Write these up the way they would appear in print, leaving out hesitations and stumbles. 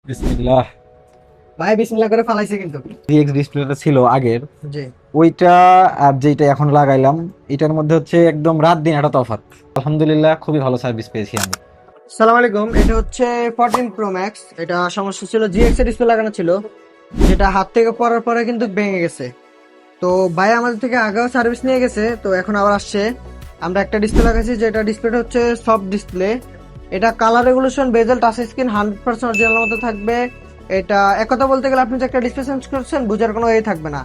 বিসমিল্লাহ। ভাই বিসমিল্লাহ করে ফালাইছে কিন্তু। ডিএক্স ডিসপ্লেটা ছিল আগের, জি। ওইটা আর যেটা এখন লাগাইলাম, এটার মধ্যে হচ্ছে একদম রাত দিন একটা তফাৎ। আলহামদুলিল্লাহ, খুবই ভালো সার্ভিস পেয়েছি আমি। সালাম আলাইকুম, এটা হচ্ছে 14 প্রো ম্যাক্স। এটা সমস্যা ছিল, জিএক্স এর ডিসপ্লে লাগানো ছিল, যেটা হাত থেকে পড়ার পরে কিন্তু ভেঙে গেছে। তো ভাই আমাদের থেকে আগেও সার্ভিস নিয়ে গেছে, তো এখন আবার আসছে। আমরা একটা ডিসপ্লে লাগাইছি, যেটা ডিসপ্লেটা হচ্ছে সফট ডিসপ্লে। এটা কালার রেগুলেশন, বেজেল, টাচ স্ক্রিন 100% অরিজিনাল মতো থাকবে। এটা এক কথা বলতে গেলে আপনি যে একটা ডিসপ্লে চেঞ্জ করছেন বুঝার কোনো এই থাকবে না।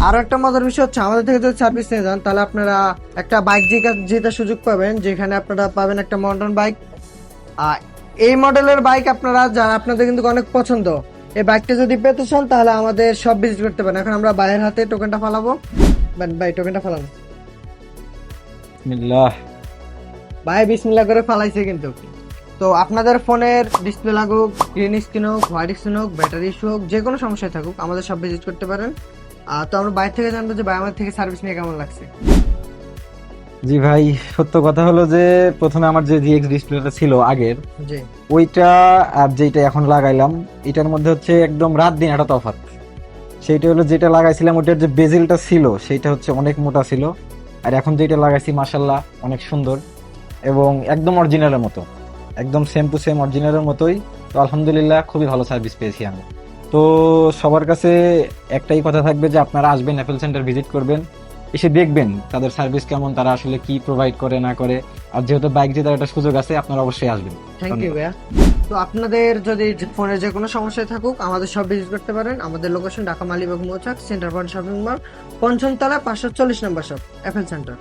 আরো একটা মজার বিষয় হচ্ছে, আমাদের থেকে যদি সার্ভিস নিয়ে যান তাহলে আপনারা একটা বাইক জেতার সুযোগ পাবেন, যেখানে আপনারা পাবেন একটা মডার্ন বাইক। আর এই মডেলের বাইক আপনারা যারা আপনাদের কিন্তু অনেক পছন্দ, এই বাইকটা যদি পেতে চান তাহলে আমাদের সব ভিজিট করতে পারেন। এখন আমরা বাইরের হাতে টোকেনটা ফালাবো। ভাই টোকেনটা ফালানো। বিসমিল্লাহ। ভাই বিসমিল্লাহ করে ফালাইছে কিন্তু। তো আপনাদের ফোনের ডিসপ্লে লাগুক, গ্রিন স্ক্রিন হোক, হোয়াইট স্ক্রিন হোক, ব্যাটারি ইস্যু হোক, যে কোনো সমস্যায় থাকুক আমাদের সব ভিজিট করতে পারেন। তো আমরা বাইরে থেকে জানবো যে ভাই আমাদের থেকে সার্ভিস নিয়ে কেমন লাগছে। জি ভাই, সত্য কথা হলো যে প্রথমে আমার যে জিএক্স ডিসপ্লেটা ছিল আগের, জি। ওইটা আর যেটা এখন লাগাইলাম, এটার মধ্যে হচ্ছে একদম রাত দিন একটা তফাৎ। সেইটা হলো, যেটা লাগাইছিলাম ওটার যে বেজেলটা ছিল সেটা হচ্ছে অনেক মোটা ছিল, আর এখন যেটা লাগাইছি মাশাল্লাহ অনেক সুন্দর এবং একদম অরিজিনালের মতো, একদম সেম টু সেম অরিজিনালের মতোই। তো আলহামদুলিল্লাহ, খুবই ভালো সার্ভিস পেয়েছি আমি। তো সবার কাছে একটাই কথা থাকবে যে আপনারা আসবেন, অ্যাপেল সেন্টার ভিজিট করবেন, এসে দেখবেন তাদের সার্ভিস কেমন, তারা আসলে কি প্রোভাইড করে না করে। আর যেহেতু বাইক জেতার একটা সুযোগ আছে, আপনারা অবশ্যই আসবেন। থ্যাংক ইউ ভাইয়া। তো আপনাদের যদি ফোনে যে কোনো সমস্যায় থাকুক আমাদের সব ভিজিট করতে পারেন। আমাদের লোকেশন ঢাকা মালিবাগ মৌচাক, সেন্টার পয়েন্ট শপিং মল, পঞ্চম তলা, 540 নম্বর শপ, অ্যাপেল সেন্টার।